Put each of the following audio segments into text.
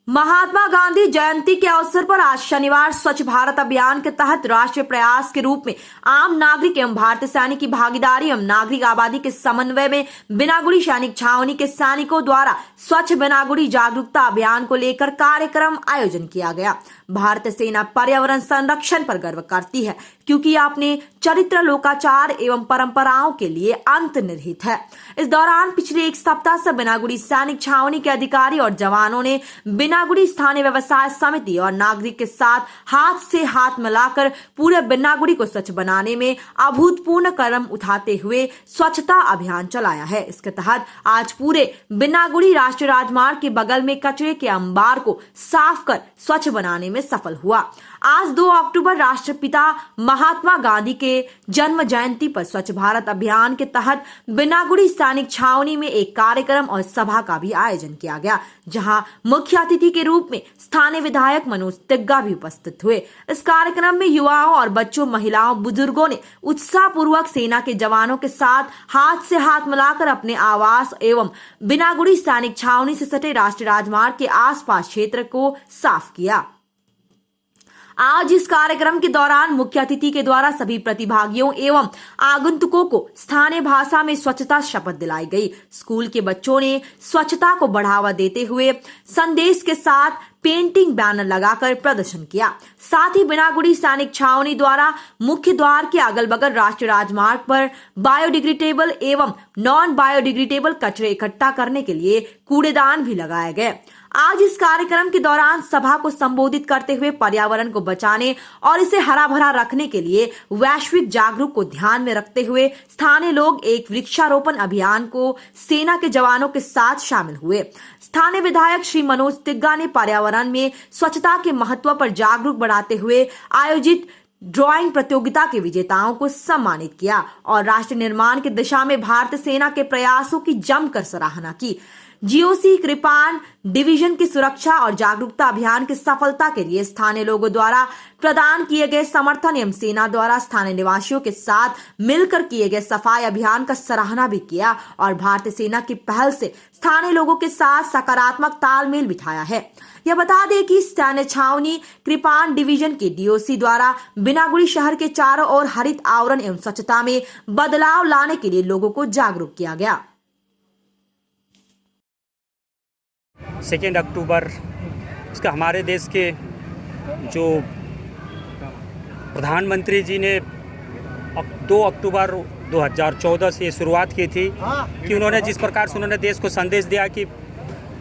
महात्मा गांधी जयंती के अवसर पर आज शनिवार स्वच्छ भारत अभियान के तहत राष्ट्रीय प्रयास के रूप में आम नागरिक एवं भारतीय सैनिक की भागीदारी एवं नागरिक आबादी के समन्वय में बिनागुड़ी सैनिक छावनी के सैनिकों द्वारा स्वच्छ बिनागुड़ी जागरूकता अभियान को लेकर कार्यक्रम आयोजन किया गया। भारतीय सेना पर्यावरण संरक्षण पर गर्व करती है क्योंकि अपने चरित्र, लोकाचार एवं परंपराओं के लिए अंतर्निहित है। इस दौरान पिछले एक सप्ताह से बिनागुड़ी सैनिक छावनी के अधिकारी और जवानों ने बिनागुड़ी स्थानीय व्यवसाय समिति और नागरिक के साथ हाथ से हाथ मिलाकर पूरे बिनागुड़ी को स्वच्छ बनाने में अभूतपूर्व कदम उठाते हुए स्वच्छता अभियान चलाया है। इसके तहत आज पूरे बिनागुड़ी राष्ट्रीय राजमार्ग के बगल में कचरे के अंबार को साफ कर स्वच्छ बनाने में सफल हुआ। आज 2 अक्टूबर राष्ट्रपिता महात्मा गांधी के जन्म जयंती पर स्वच्छ भारत अभियान के तहत बिनागुड़ी सैनिक छावनी में एक कार्यक्रम और सभा का भी आयोजन किया गया, जहां मुख्य अतिथि के रूप में स्थानीय विधायक मनोज तिग्गा भी उपस्थित हुए। इस कार्यक्रम में युवाओं और बच्चों, महिलाओं, बुजुर्गों ने उत्साह पूर्वक सेना के जवानों के साथ हाथ से हाथ मिलाकर अपने आवास एवं बिनागुड़ी सैनिक छावनी से सटे राष्ट्रीय राजमार्ग के आसपास क्षेत्र को साफ किया। आज इस कार्यक्रम के दौरान मुख्य अतिथि के द्वारा सभी प्रतिभागियों एवं आगंतुकों को स्थानीय भाषा में स्वच्छता शपथ दिलाई गई। स्कूल के बच्चों ने स्वच्छता को बढ़ावा देते हुए संदेश के साथ पेंटिंग, बैनर लगाकर प्रदर्शन किया। साथ ही बिनागुड़ी सैनिक छावनी द्वारा मुख्य द्वार के अगल बगल राष्ट्रीय राजमार्ग पर बायोडिग्रेडेबल एवं नॉन बायोडिग्रेडेबल कचरे इकट्ठा करने के लिए कूड़ेदान भी लगाए गए। आज इस कार्यक्रम के दौरान सभा को संबोधित करते हुए पर्यावरण को बचाने और इसे हरा भरा रखने के लिए वैश्विक जागरूक को ध्यान में रखते हुए स्थानीय लोग एक वृक्षारोपण अभियान को सेना के जवानों के साथ शामिल हुए। स्थानीय विधायक श्री मनोज तिग्गा ने पर्यावरण में स्वच्छता के महत्व पर जागरूक बढ़ाते हुए आयोजित ड्राइंग प्रतियोगिता के विजेताओं को सम्मानित किया और राष्ट्र निर्माण की दिशा में भारतीय सेना के प्रयासों की जमकर सराहना की। जीओसी कृपाण डिवीजन की सुरक्षा और जागरूकता अभियान की सफलता के लिए स्थानीय लोगों द्वारा प्रदान किए गए समर्थन एवं सेना द्वारा स्थानीय निवासियों के साथ मिलकर किए गए सफाई अभियान का सराहना भी किया और भारतीय सेना की पहल से स्थानीय लोगों के साथ सकारात्मक तालमेल बिठाया है। यह बता दें कि सैन्य छावनी कृपाण डिवीजन के डीओसी द्वारा बिनागुड़ी शहर के चारों ओर हरित आवरण एवं स्वच्छता में बदलाव लाने के लिए लोगों को जागरूक किया गया। 2 अक्टूबर इसका हमारे देश के जो प्रधानमंत्री जी ने 2 अक्टूबर 2014 से शुरुआत की थी कि उन्होंने जिस प्रकार से उन्होंने देश को संदेश दिया कि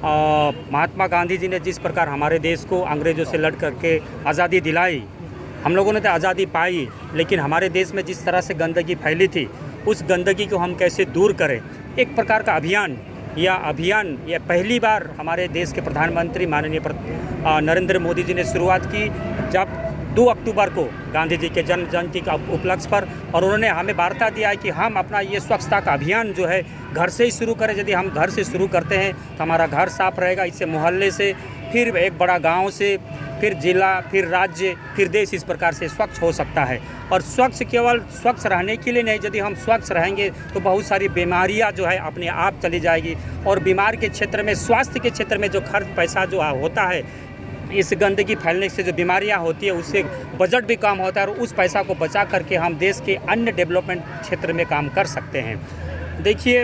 महात्मा गांधी जी ने जिस प्रकार हमारे देश को अंग्रेज़ों से लड़ करके आज़ादी दिलाई, हम लोगों ने तो आज़ादी पाई, लेकिन हमारे देश में जिस तरह से गंदगी फैली थी उस गंदगी को हम कैसे दूर करें, एक प्रकार का अभियान यह पहली बार हमारे देश के प्रधानमंत्री माननीय नरेंद्र मोदी जी ने शुरुआत की जब 2 अक्टूबर को गांधी जी के जन्म जयंती का उपलक्ष्य पर, और उन्होंने हमें वार्ता दिया है कि हम अपना ये स्वच्छता का अभियान जो है घर से ही शुरू करें। यदि हम घर से शुरू करते हैं तो हमारा घर साफ रहेगा, इससे मोहल्ले से, फिर एक बड़ा गांव से, फिर जिला, फिर राज्य, फिर देश इस प्रकार से स्वच्छ हो सकता है। और स्वच्छ केवल स्वच्छ रहने के लिए नहीं, यदि हम स्वच्छ रहेंगे तो बहुत सारी बीमारियां जो है अपने आप चली जाएगी और बीमार के क्षेत्र में, स्वास्थ्य के क्षेत्र में जो खर्च पैसा जो होता है, इस गंदगी फैलने से जो बीमारियां होती है उससे बजट भी कम होता है और उस पैसा को बचा करके हम देश के अन्य डेवलपमेंट क्षेत्र में काम कर सकते हैं। देखिए,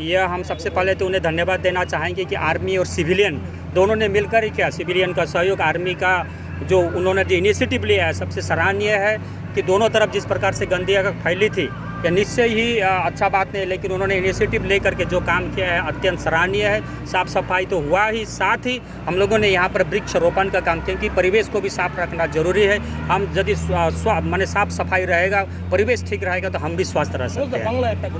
यह हम सबसे पहले तो उन्हें धन्यवाद देना चाहेंगे कि आर्मी और सिविलियन दोनों ने मिलकर ही किया। सिविलियन का सहयोग, आर्मी का जो उन्होंने जो इनिशिएटिव लिया है सबसे सराहनीय है कि दोनों तरफ जिस प्रकार से गंदगी फैली थी यह निश्चय ही अच्छा बात नहीं, लेकिन उन्होंने इनिशिएटिव लेकर के जो काम किया है अत्यंत सराहनीय है। साफ सफाई तो हुआ ही, साथ ही हम लोगों ने यहाँ पर वृक्षारोपण का काम किया क्योंकि परिवेश को भी साफ रखना जरूरी है। हम यदि माने साफ सफाई रहेगा, परिवेश ठीक रहेगा तो हम भी स्वस्थ रह सकते हैं।